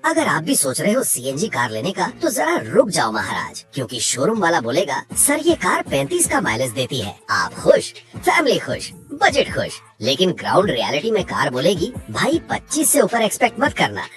अगर आप भी सोच रहे हो सीएनजी कार लेने का तो जरा रुक जाओ महाराज, क्योंकि शोरूम वाला बोलेगा सर ये कार 35 का माइलेज देती है। आप खुश, फैमिली खुश, बजट खुश, लेकिन ग्राउंड रियलिटी में कार बोलेगी भाई 25 से ऊपर एक्सपेक्ट मत करना।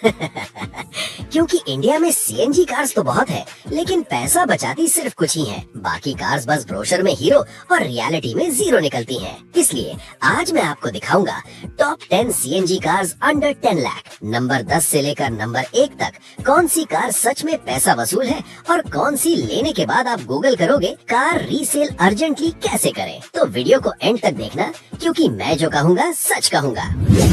क्योंकि इंडिया में सीएनजी कार्स तो बहुत है, लेकिन पैसा बचाती सिर्फ कुछ ही है। बाकी कार्स बस ब्रोशर में हीरो और रियलिटी में जीरो निकलती हैं। इसलिए आज मैं आपको दिखाऊंगा top 10 CNG cars under 10 lakh. Number 10 से लेकर नंबर 1 तक कौन सी कार सच में पैसा वसूल है और कौन सी लेने के बाद आप गूगल करोगे कार रीसेल अर्जेंटली कैसे करें। तो वीडियो को एंड तक देखना, क्योंकि मैं जो कहूँगा सच कहूँगा।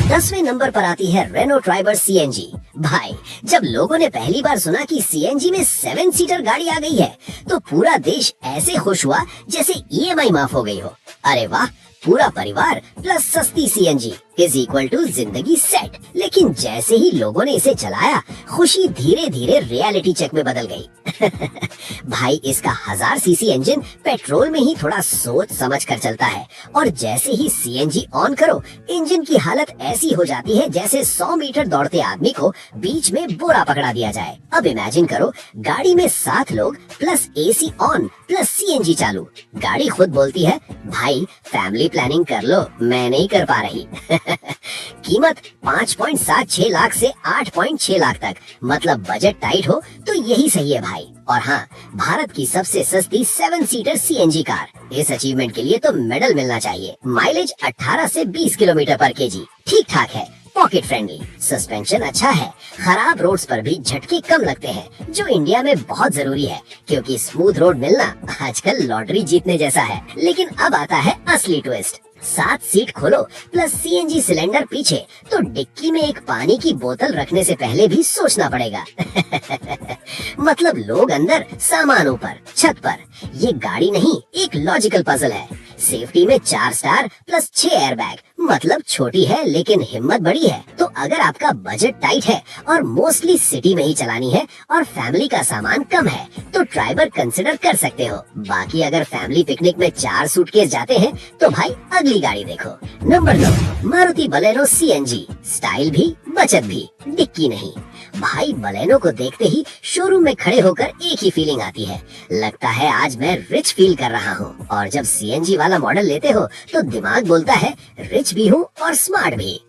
10वें नंबर पर आती है रेनो ट्राइबर सीएनजी। भाई जब लोगों ने पहली बार सुना कि सीएनजी में 7 सीटर गाड़ी आ गई है तो पूरा देश ऐसे खुश हुआ जैसे ईएमआई माफ हो गई हो। अरे वाह, पूरा परिवार प्लस सस्ती सीएनजी इज इक्वल टू जिंदगी सेट। लेकिन जैसे ही लोगों ने इसे चलाया, खुशी धीरे धीरे रियलिटी चेक में बदल गई। भाई इसका 1000 सीसी इंजन पेट्रोल में ही थोड़ा सोच समझ कर चलता है, और जैसे ही सीएनजी ऑन करो इंजन की हालत ऐसी हो जाती है जैसे 100 मीटर दौड़ते आदमी को बीच में बोरा पकड़ा दिया जाए। अब इमेजिन करो गाड़ी में 7 लोग plus AC on plus CNG चालू। गाड़ी खुद बोलती है भाई फैमिली प्लानिंग कर लो, मैं नहीं कर पा रही। कीमत 5.76 लाख से 8.6 लाख तक, मतलब बजट टाइट हो तो यही सही है भाई। और हाँ, भारत की सबसे सस्ती 7 सीटर सीएनजी कार। इस अचीवमेंट के लिए तो मेडल मिलना चाहिए। माइलेज 18 से 20 किलोमीटर पर केजी ठीक ठाक है, पॉकेट फ्रेंडली, सस्पेंशन अच्छा है, खराब रोड्स पर भी झटके कम लगते हैं, जो इंडिया में बहुत जरूरी है, क्योंकि स्मूथ रोड मिलना आजकल लॉटरी जीतने जैसा है। लेकिन अब आता है असली ट्विस्ट। 7 सीट खोलो प्लस सीएनजी सिलेंडर पीछे, तो डिक्की में एक पानी की बोतल रखने से पहले भी सोचना पड़ेगा। मतलब लोग अंदर, सामान ऊपर, छत पर। ये गाड़ी नहीं, एक लॉजिकल पजल है। सेफ्टी में 4 स्टार प्लस 6 एयरबैग, मतलब छोटी है लेकिन हिम्मत बड़ी है। तो अगर आपका बजट टाइट है और मोस्टली सिटी में ही चलानी है और फैमिली का सामान कम है, तो ट्राइबर कंसिडर कर सकते हो। बाकी अगर फैमिली पिकनिक में 4 सूटकेस जाते हैं तो भाई अगली गाड़ी देखो। Number 9, Maruti Baleno CNG. Style भी, बचत भी, डिक्की नहीं। भाई बलेनो को देखते ही शोरूम में खड़े होकर एक ही फीलिंग आती है, लगता है आज मैं रिच फील कर रहा हूँ। और जब सीएनजी वाला मॉडल लेते हो तो दिमाग बोलता है रिच भी हूँ और स्मार्ट भी।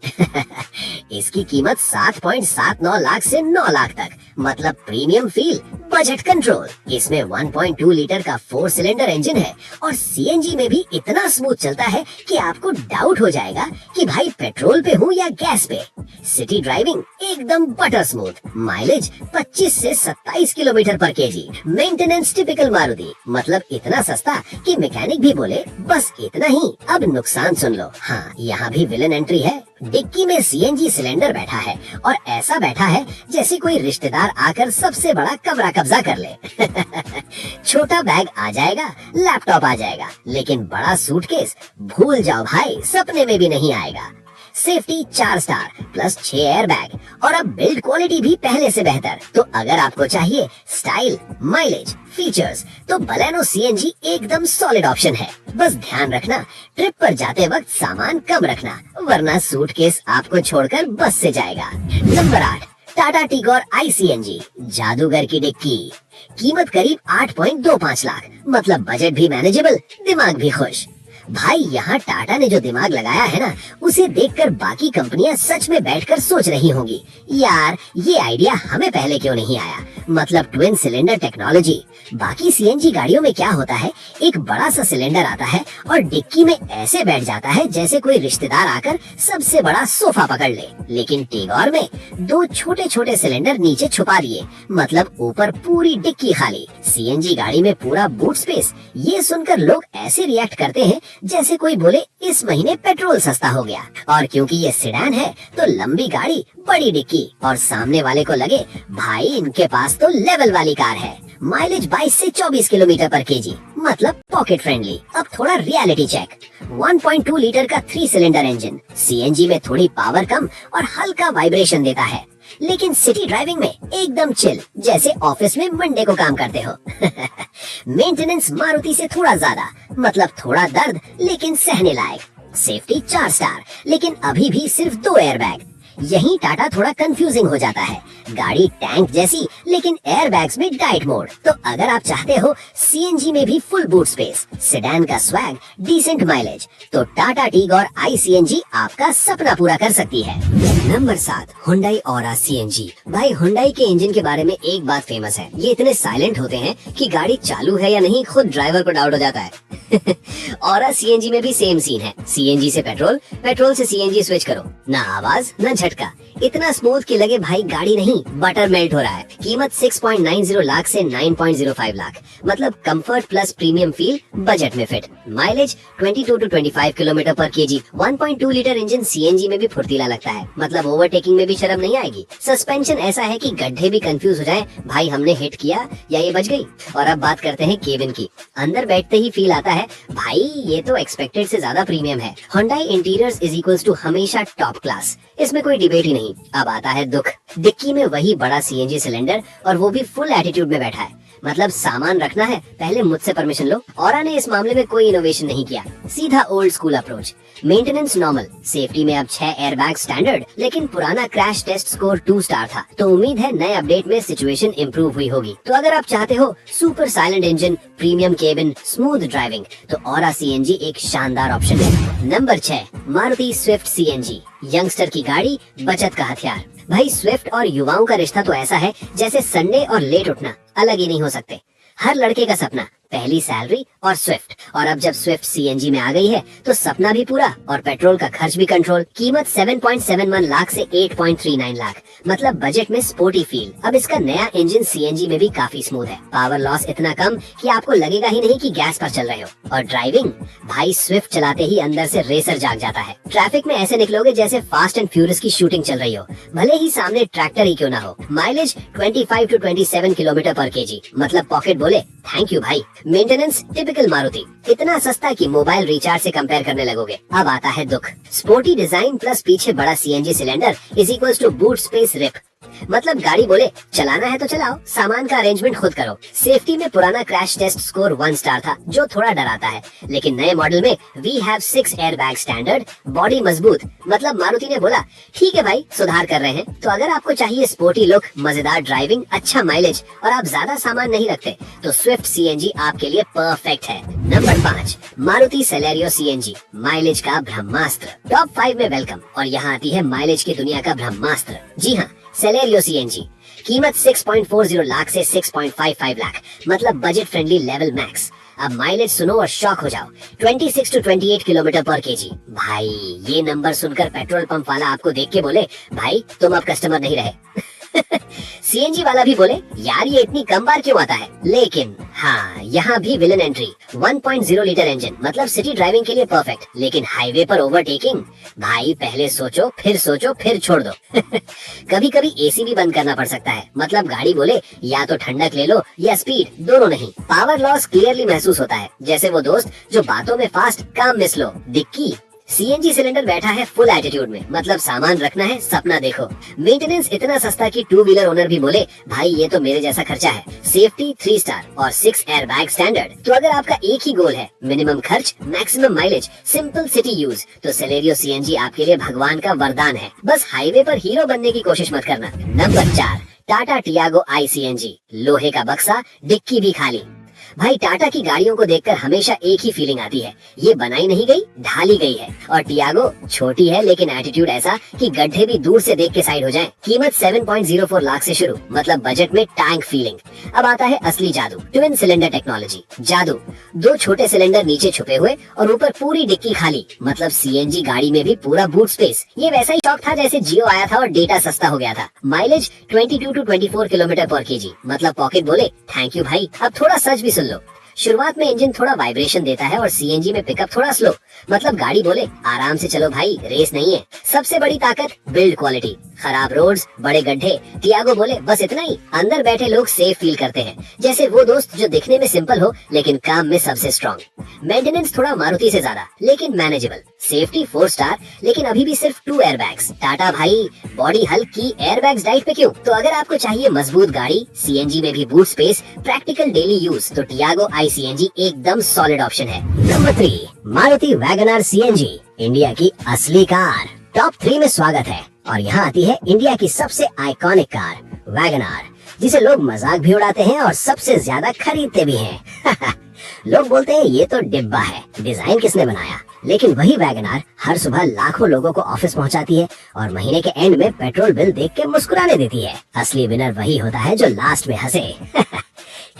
इसकी कीमत 7.79 लाख से 9 लाख तक, मतलब प्रीमियम फील, बजट कंट्रोल। इसमें 1.2 लीटर का 4 सिलेंडर इंजन है और सीएनजी में भी इतना स्मूथ चलता है कि आपको डाउट हो जाएगा कि भाई पेट्रोल पे हूँ या गैस पे। सिटी ड्राइविंग एकदम बटर स्मूथ। माइलेज 25 से 27 किलोमीटर पर केजी। मेंटेनेंस टिपिकल मारुति, मतलब इतना सस्ता कि मैकेनिक भी बोले बस इतना ही। अब नुकसान सुन लो। हाँ, यहाँ भी विलन एंट्री है। डिक्की में सीएनजी सिलेंडर बैठा है और ऐसा बैठा है जैसे कोई रिश्तेदार आकर सबसे बड़ा कमरा कब्जा कर ले। छोटा बैग आ जाएगा, लैपटॉप आ जाएगा, लेकिन बड़ा सूटकेस भूल जाओ भाई, सपने में भी नहीं आएगा। सेफ्टी 4 स्टार प्लस 6 एयरबैग, और अब बिल्ड क्वालिटी भी पहले से बेहतर। तो अगर आपको चाहिए स्टाइल, माइलेज, फीचर्स, तो बलेनो सीएनजी एकदम सॉलिड ऑप्शन है। बस ध्यान रखना ट्रिप पर जाते वक्त सामान कम रखना, वरना सूटकेस आपको छोड़कर बस से जाएगा। नंबर 8, टाटा टिगोर ICNG, जादूगर की डिक्की। कीमत करीब 8.25 लाख, मतलब बजट भी मैनेजेबल, दिमाग भी खुश। भाई यहाँ टाटा ने जो दिमाग लगाया है ना, उसे देखकर बाकी कंपनियां सच में बैठकर सोच रही होंगी यार ये आइडिया हमें पहले क्यों नहीं आया। मतलब ट्विन सिलेंडर टेक्नोलॉजी। बाकी सीएनजी गाड़ियों में क्या होता है, एक बड़ा सा सिलेंडर आता है और डिक्की में ऐसे बैठ जाता है जैसे कोई रिश्तेदार आकर सबसे बड़ा सोफा पकड़ ले। लेकिन टिगोर में 2 छोटे छोटे सिलेंडर नीचे छुपा दिए, मतलब ऊपर पूरी डिक्की खाली। सीएनजी गाड़ी में पूरा बूट स्पेस। ये सुनकर लोग ऐसे रिएक्ट करते हैं जैसे कोई बोले इस महीने पेट्रोल सस्ता हो गया। और क्योंकि ये सेडान है तो लंबी गाड़ी, बड़ी डिक्की, और सामने वाले को लगे भाई इनके पास तो लेवल वाली कार है। माइलेज 22 से 24 किलोमीटर पर केजी, मतलब पॉकेट फ्रेंडली। अब थोड़ा रियलिटी चेक। 1.2 लीटर का 3 सिलेंडर इंजन, सीएनजी में थोड़ी पावर कम और हल्का वाइब्रेशन देता है, लेकिन सिटी ड्राइविंग में एकदम चिल, जैसे ऑफिस में मंडे को काम करते हो। मेंटेनेंस मारुति से थोड़ा ज्यादा, मतलब थोड़ा दर्द लेकिन सहने लायक। सेफ्टी 4 स्टार, लेकिन अभी भी सिर्फ 2 एयरबैग। यही टाटा थोड़ा कंफ्यूजिंग हो जाता है। गाड़ी टैंक जैसी लेकिन एयरबैग्स में डाइट मोड। तो अगर आप चाहते हो सीएनजी में भी फुल बूट स्पेस, सेडान का स्वैग, डिसेंट माइलेज, तो टाटा टीग और आई सीएनजी आपका सपना पूरा कर सकती है। Number 7, Hyundai aura CNG. भाई हुंडई के इंजन के बारे में एक बात फेमस है, ये इतने साइलेंट होते हैं कि गाड़ी चालू है या नहीं खुद ड्राइवर को डाउट हो जाता है। ऑरा सीएनजी में भी सेम सीन है। सीएनजी से पेट्रोल, पेट्रोल से सीएनजी स्विच करो, ना आवाज ना झटका, इतना स्मूथ कि लगे भाई गाड़ी नहीं बटर मेल्ट हो रहा है। कीमत 6.90 लाख से 9.05 लाख, मतलब comfort plus premium feel, budget में फिट। माइलेज 22 to 25 किलोमीटर पर केजी। 1.2 लीटर इंजन सीएनजी में भी फुर्तीला लगता है, मतलब ओवरटेकिंग में भी शर्म नहीं आएगी। सस्पेंशन ऐसा है कि गड्ढे भी कंफ्यूज हो जाए, भाई हमने हिट किया या ये बच गई। और अब बात करते हैं केबिन की। अंदर बैठते ही फील आता है भाई ये तो एक्सपेक्टेड से ज्यादा प्रीमियम है। Hyundai interiors is equals to हमेशा टॉप क्लास, इसमें कोई डिबेट ही नहीं। अब आता है दुख, डिक्की में वही बड़ा सीएनजी सिलेंडर और वो भी फुल एटीट्यूड में बैठा है। मतलब सामान रखना है पहले मुझसे परमिशन लो। ऑरा ने इस मामले में कोई इनोवेशन नहीं किया, सीधा old school approach. Maintenance normal, safety में अब 6 एयरबैग स्टैंडर्ड, लेकिन पुराना क्रैश टेस्ट स्कोर 2 स्टार था, तो उम्मीद है नए अपडेट में सिचुएशन इंप्रूव हुई होगी। तो अगर आप चाहते हो super silent engine, premium cabin, smooth driving, तो ऑरा सीएनजी एक शानदार ऑप्शन है। Number 6, Maruti Swift CNG. Youngster की गाड़ी, बचत का हथियार। भाई स्विफ्ट और युवाओं का रिश्ता तो ऐसा है जैसे संडे और लेट उठना अलग ही नहीं हो सकते। हर लड़के का सपना पहली सैलरी और स्विफ्ट, और अब जब स्विफ्ट सीएनजी में आ गई है तो सपना भी पूरा और पेट्रोल का खर्च भी कंट्रोल। कीमत 7.71 लाख से 8.39 लाख, मतलब बजट में स्पोर्टी फील। अब इसका नया इंजन सीएनजी में भी काफी स्मूथ है, पावर लॉस इतना कम कि आपको लगेगा ही नहीं कि गैस पर चल रहे हो। और ड्राइविंग, भाई स्विफ्ट चलाते ही अंदर से रेसर जाग जाता है। ट्रैफिक में ऐसे निकलोगे जैसे फास्ट एंड फ्यूरियस की शूटिंग चल रही हो, भले ही सामने ट्रैक्टर ही क्यों ना हो। माइलेज 25 to 27 किलोमीटर पर केजी, मतलब पॉकेट बोले थैंक यू भाई। मेंटेनेंस टिपिकल मारुति, इतना सस्ता कि मोबाइल रिचार्ज से कंपेयर करने लगोगे। अब आता है दुख, स्पोर्टी डिजाइन प्लस पीछे बड़ा CNG cylinder is equals to boot space RIP. मतलब गाड़ी बोले चलाना है तो चलाओ, सामान का अरेंजमेंट खुद करो। सेफ्टी में पुराना क्रैश टेस्ट स्कोर 1 स्टार था, जो थोड़ा डराता है, लेकिन नए मॉडल में we have 6 airbag standard, body मजबूत। मतलब मारुति ने बोला ठीक है भाई सुधार कर रहे हैं। तो अगर आपको चाहिए स्पोर्टी लुक, मजेदार ड्राइविंग, अच्छा माइलेज और आप ज्यादा सामान नहीं रखते, तो स्विफ्ट सीएनजी आपके लिए परफेक्ट है। Number 5, Maruti Celerio CNG. Mileage का ब्रह्मास्त्र, टॉप 5 में वेलकम। और यहाँ आती है माइलेज की दुनिया का ब्रह्मास्त्र, जी हाँ, सेलेरियो सीएनजी। कीमत 6.40 लाख से 6.55 लाख, मतलब बजट फ्रेंडली लेवल मैक्स। अब माइलेज सुनो और शॉक हो जाओ, 26 to 28 किलोमीटर पर केजी। भाई ये नंबर सुनकर पेट्रोल पंप वाला आपको देख के बोले भाई तुम अब कस्टमर नहीं रहे। सीएनजी वाला भी बोले यार ये इतनी कम बार क्यों आता है। लेकिन हाँ, यहाँ भी विलन एंट्री। 1.0 लीटर इंजन, मतलब सिटी ड्राइविंग के लिए परफेक्ट, लेकिन हाईवे पर ओवरटेकिंग, भाई पहले सोचो फिर छोड़ दो। कभी कभी एसी भी बंद करना पड़ सकता है, मतलब गाड़ी बोले या तो ठंडक ले लो या स्पीड, दोनों नहीं। पावर लॉस क्लियरली महसूस होता है, जैसे वो दोस्त जो बातों में फास्ट काम मिस लो। डिक्की, सीएनजी सिलेंडर बैठा है फुल एटीट्यूड में, मतलब सामान रखना है सपना देखो। मेंटेनेंस इतना सस्ता कि 2 व्हीलर ओनर भी बोले भाई ये तो मेरे जैसा खर्चा है। सेफ्टी 3 स्टार और 6 एयरबैग स्टैंडर्ड। तो अगर आपका एक ही गोल है, मिनिमम खर्च maximum mileage simple city use, तो सेलेरियो सीएनजी आपके लिए भगवान का वरदान है। बस हाईवे पर हीरो बनने की कोशिश मत करना। Number 4, Tata Tiago i CNG. लोहे का बक्सा, डिक्की भी खाली। भाई टाटा की गाड़ियों को देखकर हमेशा एक ही फीलिंग आती है, ये बनाई नहीं गई ढाली गई है। और टियागो छोटी है लेकिन एटीट्यूड ऐसा कि गड्ढे भी दूर से देख के साइड हो जाएं। कीमत 7.04 लाख से शुरू, मतलब बजट में टैंक फीलिंग। अब आता है असली जादू, ट्विन सिलेंडर टेक्नोलॉजी। जादू, 2 छोटे सिलेंडर नीचे छुपे हुए और ऊपर पूरी डिक्की खाली, मतलब सीएनजी गाड़ी में भी पूरा बूट स्पेस। ये वैसा ही शौक था जैसे जियो आया था और डेटा सस्ता हो गया था। माइलेज 22 to 24 किलोमीटर पर केजी, मतलब पॉकेट बोले थैंक यू भाई। अब थोड़ा सच भी सुन लो, शुरुआत में इंजन थोड़ा वाइब्रेशन देता है और सीएनजी में पिकअप थोड़ा स्लो, मतलब गाड़ी बोले आराम से चलो भाई, रेस नहीं है। सबसे बड़ी ताकत बिल्ड क्वालिटी, खराब रोड्स, बड़े गड्ढे, टियागो बोले बस इतना ही। अंदर बैठे लोग सेफ फील करते हैं, जैसे वो दोस्त जो दिखने में सिंपल हो लेकिन काम में सबसे स्ट्रॉन्ग। मेंटेनेंस थोड़ा मारुति से ज्यादा लेकिन मैनेजेबल। सेफ्टी 4 स्टार, लेकिन अभी भी सिर्फ 2 एयरबैग्स। टाटा भाई बॉडी हल्की, एयरबैग्स डाइट पे क्यों। तो अगर आपको चाहिए मजबूत गाड़ी, सीएनजी में भी boot space, practical daily use, तो टियागो आई सीएनजी एकदम सॉलिड ऑप्शन है। Number 3, Maruti Wagon R CNG. India की असली कार। टॉप 3 में स्वागत है। और यहाँ आती है इंडिया की सबसे आइकॉनिक कार वैगन आर, जिसे लोग मजाक भी उड़ाते हैं और सबसे ज्यादा खरीदते भी हैं। लोग बोलते हैं ये तो डिब्बा है, डिजाइन किसने बनाया, लेकिन वही वैगन आर हर सुबह लाखों लोगों को ऑफिस पहुंचाती है और महीने के एंड में पेट्रोल बिल देख के मुस्कुराने देती है। असली विनर वही होता है जो लास्ट में हंसे।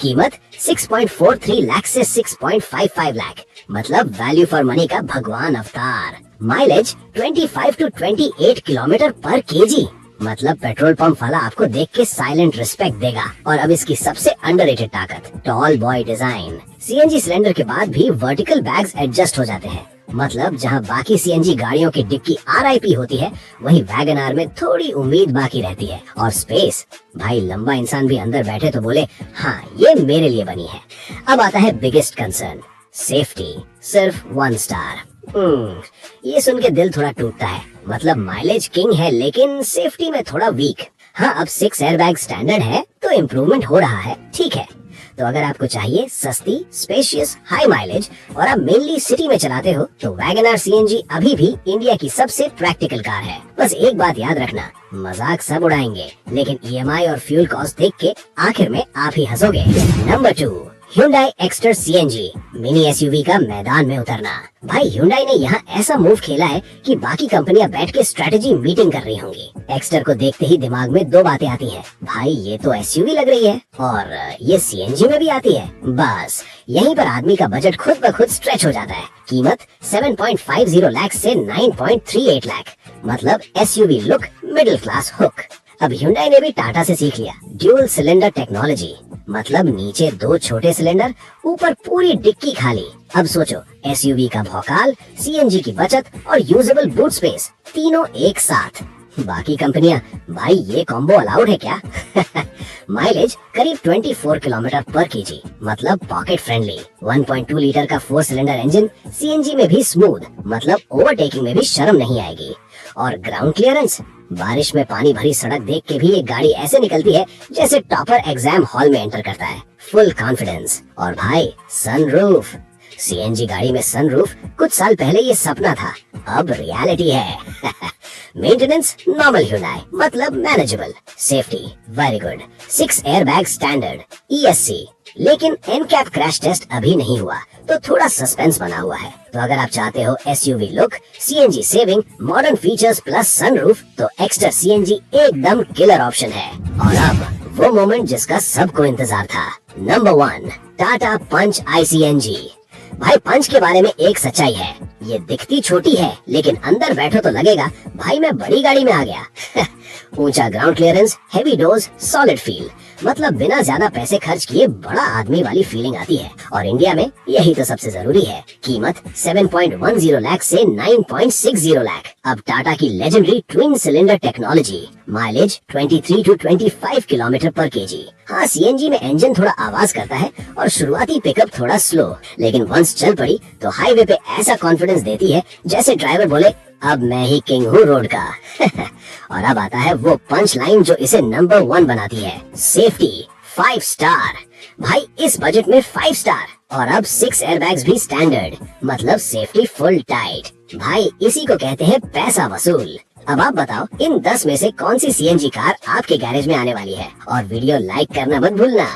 कीमत 6.43 लाख से 6.55 लाख, मतलब वैल्यू फॉर मनी का भगवान अवतार। माइलेज 25 to 28 किलोमीटर पर केजी, मतलब पेट्रोल पंप वाला आपको देख के साइलेंट रिस्पेक्ट देगा। और अब इसकी सबसे अंडररेटेड ताकत, tall boy design. CNG cylinder के बाद भी वर्टिकल बैग्स एडजस्ट हो जाते हैं, मतलब जहां बाकी सीएनजी गाड़ियों की डिक्की आरआईपी होती है, वहीं वैगन आर में थोड़ी उम्मीद बाकी रहती है। और स्पेस, भाई लंबा इंसान भी अंदर बैठे तो बोले हाँ ये मेरे लिए बनी है। अब आता है बिगेस्ट कंसर्न, सेफ्टी, सिर्फ 1 स्टार। ये सुन के दिल थोड़ा टूटता है, मतलब माइलेज किंग है लेकिन सेफ्टी में थोड़ा वीक। हाँ, अब 6 एयरबैग स्टैंडर्ड है तो इम्प्रूवमेंट हो रहा है, ठीक है। तो अगर आपको चाहिए सस्ती, स्पेशियस, हाई माइलेज और आप मेनली सिटी में चलाते हो तो वैगन आर सीएनजी अभी भी इंडिया की सबसे प्रैक्टिकल कार है। बस एक बात याद रखना, मजाक सब उड़ाएंगे लेकिन ईएमआई और फ्यूल कॉस्ट देख के आखिर में आप ही हंसोगे। Number 2, Hyundai Exter CNG, mini SUV का मैदान में उतरना। भाई Hyundai ने यहाँ ऐसा मूव खेला है कि बाकी कंपनियां बैठ के स्ट्रेटेजी मीटिंग कर रही होंगी। एक्स्टर को देखते ही दिमाग में 2 बातें आती हैं, भाई ये तो एसयूवी लग रही है और ये सीएनजी में भी आती है। बस यहीं पर आदमी का बजट खुद ब खुद स्ट्रेच हो जाता है। कीमत 7.50 लाख से 9.38 लाख, मतलब SUV look, middle class hook. अब Hyundai ने भी टाटा से सीख लिया, ड्यूल सिलेंडर टेक्नोलॉजी, मतलब नीचे 2 छोटे सिलेंडर, ऊपर पूरी डिक्की खाली। अब सोचो, एसयूवी का भौकाल, सीएनजी की बचत और यूजेबल बूट स्पेस, तीनों एक साथ। बाकी कंपनियां, भाई ये कॉम्बो अलाउड है क्या? माइलेज करीब 24 किलोमीटर पर केजी, मतलब पॉकेट फ्रेंडली। 1.2 लीटर का 4 सिलेंडर इंजन सीएनजी में भी स्मूथ, मतलब ओवरटेकिंग में भी शर्म नहीं आएगी। और ग्राउंड क्लियरेंस, बारिश में पानी भरी सड़क देख के भी ये गाड़ी ऐसे निकलती है जैसे टॉपर एग्जाम हॉल में एंटर करता है। Full confidence. और भाई सनरूफ, सीएनजी गाड़ी में सनरूफ कुछ साल पहले ये सपना था, अब रियलिटी है। मेंटेनेंस नॉर्मल Hyundai, मतलब manageable. Safety very good, 6 airbag standard, ESC. लेकिन एनकैप क्रैश टेस्ट अभी नहीं हुआ तो थोड़ा सस्पेंस बना हुआ है। तो अगर आप चाहते हो SUV look, CNG saving, modern features plus sunroof, तो एक्स्टर सीएनजी एकदम किलर ऑप्शन है। और अब वो मोमेंट जिसका सबको इंतजार था, नंबर 1, टाटा पंच ICNG। भाई पंच के बारे में एक सच्चाई है, ये दिखती छोटी है लेकिन अंदर बैठो तो लगेगा भाई मैं बड़ी गाड़ी में आ गया। ऊंचा ground clearance, heavy dose, solid feel, मतलब बिना ज्यादा पैसे खर्च किए बड़ा आदमी वाली फीलिंग आती है। और इंडिया में यही तो सबसे जरूरी है। कीमत 7.10 लाख से 9.60 लाख। अब टाटा की legendary twin cylinder technology, mileage 23 to 25 kilometre पर केजी। हाँ, सीएनजी में इंजन थोड़ा आवाज करता है और शुरुआती पिकअप थोड़ा स्लो, लेकिन वंस चल पड़ी तो हाईवे पे ऐसा कॉन्फिडेंस देती है जैसे ड्राइवर बोले अब मैं ही किंग हूँ रोड का। और अब आता है वो पंच लाइन जो इसे नंबर 1 बनाती है, सेफ्टी 5 स्टार। भाई इस बजट में 5 स्टार और अब 6 एयरबैग्स भी स्टैंडर्ड, मतलब सेफ्टी फुल टाइट। भाई इसी को कहते हैं पैसा वसूल। अब आप बताओ इन 10 में से कौन सी सीएनजी कार आपके गैरेज में आने वाली है, और वीडियो लाइक करना मत भूलना।